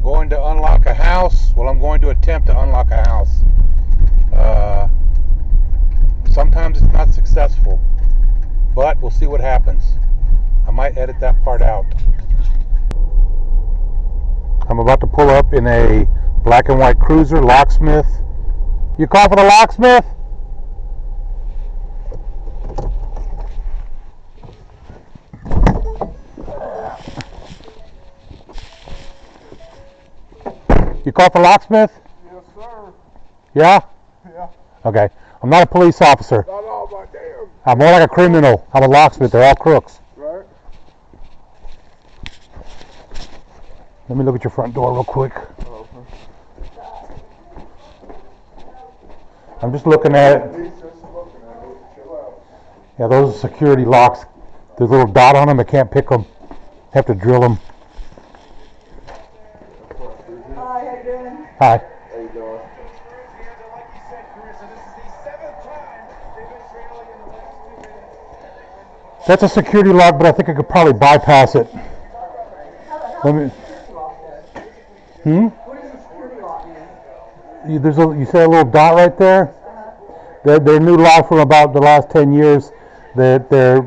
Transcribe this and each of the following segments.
Going to unlock a house. Well, I'm going to attempt to unlock a house. Sometimes it's not successful, but we'll see what happens. I might edit that part out. I'm about to pull up in a black and white cruiser, Locksmith. You call for the locksmith? You call for locksmith? Yes, sir. Yeah? Yeah. Okay. I'm not a police officer. Not all my damn. I'm more like a criminal. I'm a locksmith. They're all crooks. Right. Let me look at your front door real quick. Okay. I'm just looking at it. He's just looking at it. Chill out. Yeah, those are security locks. There's a little dot on them. I can't pick them. Have to drill them. Hi, how you doing? Hi. How you doing? That's a security lock, but I think I could probably bypass it. Let me. What is a security lock mean? You see a little dot right there? They're new law from about the last 10 years. They're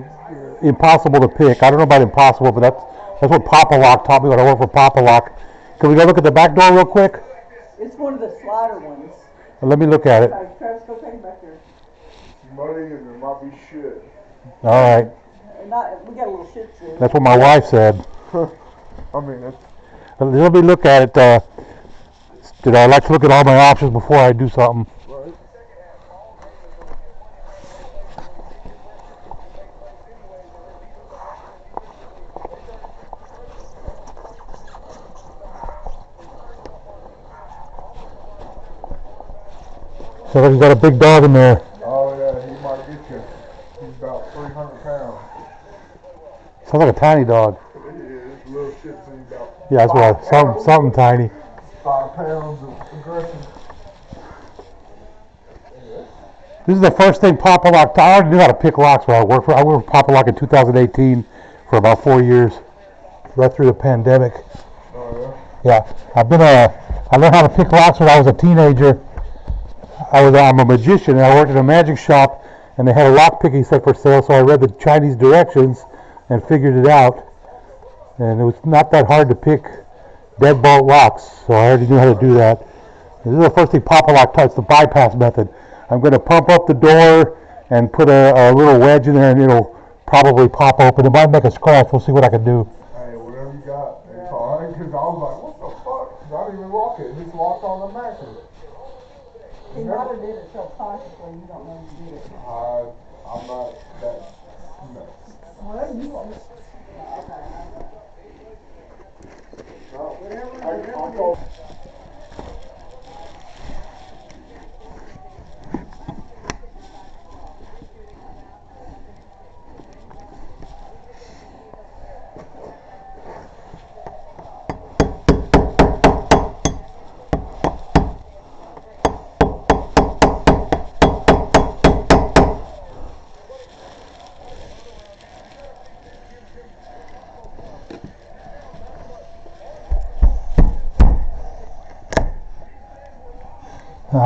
impossible to pick. I don't know about impossible, but that's what Papa Lock taught me when I worked for Papa Lock. Can we go look at the back door real quick? It's one of the slider ones. Let me look at it. Sorry, Travis, go take it back there. Money and there might be shit. All right. We got a little shit too. That's what my wife said. I mean, it's Let me look at it. I like to look at all my options before I do something. right. So like he's got a big dog in there. Oh yeah, he might get you. He's about 300 pounds. Sounds like a tiny dog. He is. Little shit's about Yeah, that's what something tiny. 5 pounds of aggression. This is the first thing Papa Lock. I already knew how to pick locks where I worked for. I worked for Papa Lock in 2018 for about 4 years, right through the pandemic. Oh Yeah, I learned how to pick locks when I was a teenager. I'm a magician, and I worked in a magic shop, and they had a lock picking set for sale. So I read the Chinese directions and figured it out. And it was not that hard to pick deadbolt locks, so I already knew how to do that. This is the first thing Papa Lock taught, it's the bypass method. I'm going to pump up the door and put a little wedge in there, and it'll probably pop open. It might make a scratch. We'll see what I can do. yeah. Hey, whatever you got. It's alright. Because I was like, what the fuck? I didn't even lock it. It's locked on the mattress. He might have did it subconsciously. You don't know you did it. I'm not that nuts. Whatever you want. I'll call.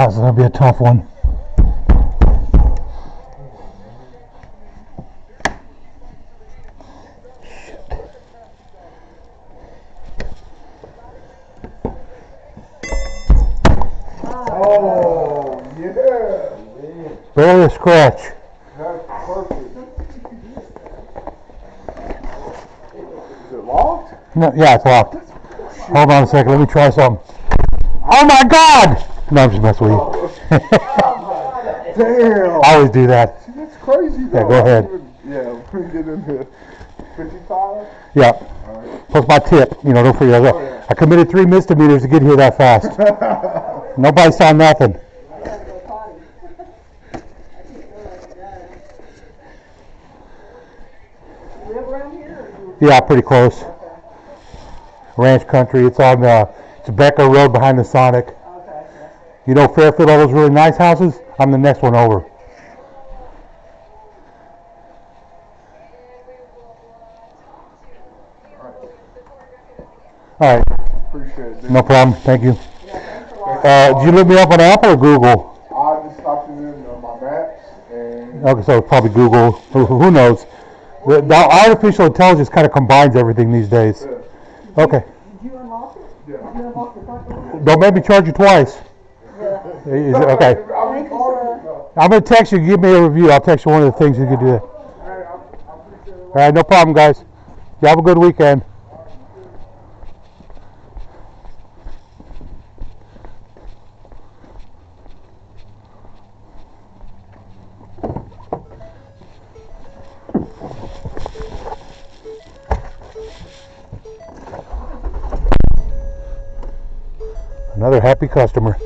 This is going to be a tough one. Oh, yeah. Barely a scratch. That's perfect. Is it locked? No, yeah, it's locked. Hold on a second. Let me try something. Oh my God! No, I'm just messing with you. Damn. I always do that. See, that's crazy, though. Yeah, go ahead. Yeah, we get in here. 55? Yeah. Alright. Plus my tip. Don't forget. Oh, yeah. I committed 3 misdemeanors to get here that fast. Nobody saw nothing. You live around here? Or Yeah, pretty close. Ranch country. It's on it's Becker Road behind the Sonic. okay. You know Fairfield, all those really nice houses? I'm the next one over. All right. Appreciate it. dude. No problem. Thank you. Yeah, thanks a lot. Did you look me up on Apple or Google? I just typed it in my maps and Okay, so probably Google. Who knows? The artificial intelligence kind of combines everything these days. Okay. Did you unlock it? yeah. Did you unlock the front door? Don't make me charge you twice. Yeah. Okay. Thank you, sir. I'm going to text you. Give me a review. I'll text you one of the things you can do. All right, no problem, guys. You have a good weekend. Another happy customer.